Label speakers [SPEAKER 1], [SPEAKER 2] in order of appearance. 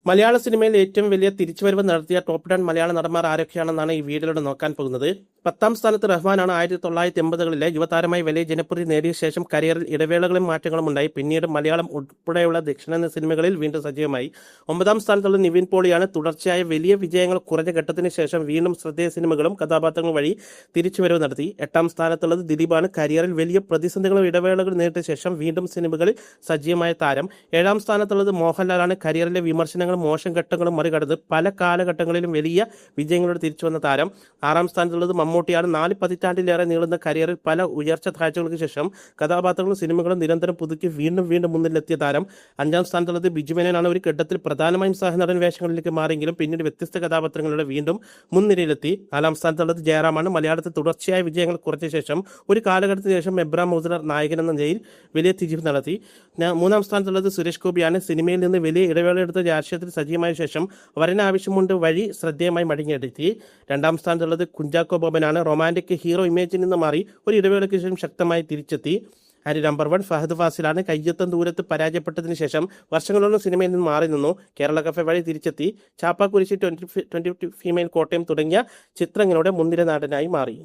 [SPEAKER 1] മലയാള സിനിമയിൽ ഏറ്റവും വലിയ തിരിച്ചുവരവ് നടത്തിയ ടോപ്പ് 10 മലയാള നടന്മാർ ആരൊക്കെയാണെന്നാണ് ഈ വീഡിയോയിലൂടെ നോക്കാൻ പോകുന്നത്. 10ാം സ്ഥാനത്ത് റഹ്മാനാണ്. 1980കളിലെ യുവതാരമായി വലിയ ജനപ്രീതി നേടിയ ശേഷം കരിയറിൽ ഇടവേളകളും മാറ്റങ്ങളും ഉണ്ടായി. പിന്നീട് മലയാളം ഉൾപ്പെടെയുള്ള ദക്ഷിണേന്ത്യൻ സിനിമകളിൽ വീണ്ടും സജീവമായി. 9ാം സ്ഥാനത്തുള്ള നിവിൻ പോളിയാണ്. തുടർച്ചയായ വലിയ വിജയങ്ങൾ കുറഞ്ഞ ഘട്ടത്തിന് ശേഷം വീണ്ടും ശ്രദ്ധേയ സിനിമകളും കഥാപാത്രങ്ങളും വഴി തിരിച്ചുവരവ് നടത്തി. 8ാം സ്ഥാനത്തുള്ളത് ദിലീപാണ്. കരിയറിൽ വലിയ പ്രതിസന്ധികളും ഇടവേളകളും നേടിയ ശേഷം വീണ്ടും സിനിമകളിൽ സജീവമായ താരം. 7ാം സ്ഥാനത്തുള്ളത് മോഹൻലാലാണ്. കരിയറിലെ വിമർശനങ്ങൾ മോശം ഘട്ടങ്ങളും മറികടന്ന് പല കാലഘട്ടങ്ങളിലും വലിയ വിജയങ്ങളോട് തിരിച്ചു വന്ന താരം. 6ാം സ്ഥാനത്തുള്ളത് മമ്മൂട്ടിയാണ്. 4 പതിറ്റാണ്ടിലേറെ നീളുന്ന കരിയറിൽ പല ഉയർച്ച താഴ്ചകൾക്ക് ശേഷം കഥാപാത്രങ്ങളും സിനിമകളും നിരന്തരം പുതുക്കി വീണ്ടും മുന്നിലെത്തിയ താരം. 5ാം സ്ഥാനത്തുള്ളത് ബിജു മേനോനാണ്. ഒരു ഘട്ടത്തിൽ പ്രധാനമായും സഹനടൻ വേഷങ്ങളിലേക്ക് മാറിയെങ്കിലും പിന്നീട് വ്യത്യസ്ത കഥാപാത്രങ്ങളുടെ വീണ്ടും മുൻനിരയിലെത്തി. 4ാം സ്ഥാനത്തുള്ളത് ജയറാമാണ്. മലയാളത്തിൽ തുടർച്ചയായ വിജയങ്ങൾ കുറച്ച ശേഷം ഒരു കാലഘട്ടത്തിന് ശേഷം എബ്രാം മൗസലർ നായകൻ എന്ന നിലയിൽ വലിയ തിരിവ് നടത്തി. 3ാം സ്ഥാനത്തുള്ളത് സുരേഷ് ഗോപിയാണ്. സിനിമയിൽ നിന്ന് വലിയ ഇടവേളയെടുത്ത രാഷ്ട്രീയത്തിൽ സജീവമായ ശേഷം വരന് ആവശ്യമുണ്ട് വഴി ശ്രദ്ധേയമായി മടങ്ങിയെത്തി. 2ാം സ്ഥാനത്തുള്ളത് കുഞ്ചാക്കോ ബോബനാണ്. റൊമാൻറ്റിക് ഹീറോ ഇമേജിൽ നിന്ന് മാറി ഒരു ഇടവേളയ്ക്ക് ശേഷം ശക്തമായി തിരിച്ചെത്തി. നമ്പർ 1 ഫഹദ് ഫാസിലാണ്. കയ്യെത്തും ദൂരത്ത് പരാജയപ്പെട്ടതിന് ശേഷം വർഷങ്ങളോളം സിനിമയിൽ നിന്ന് മാറി നിന്നു. കേരള കഫേ വഴി തിരിച്ചെത്തി. ചാപ്പാക്കുരിശി 20 ഫീമെയിൽ കോട്ടയം തുടങ്ങിയ ചിത്രങ്ങളുടെ മുൻനിര നടനായി മാറി.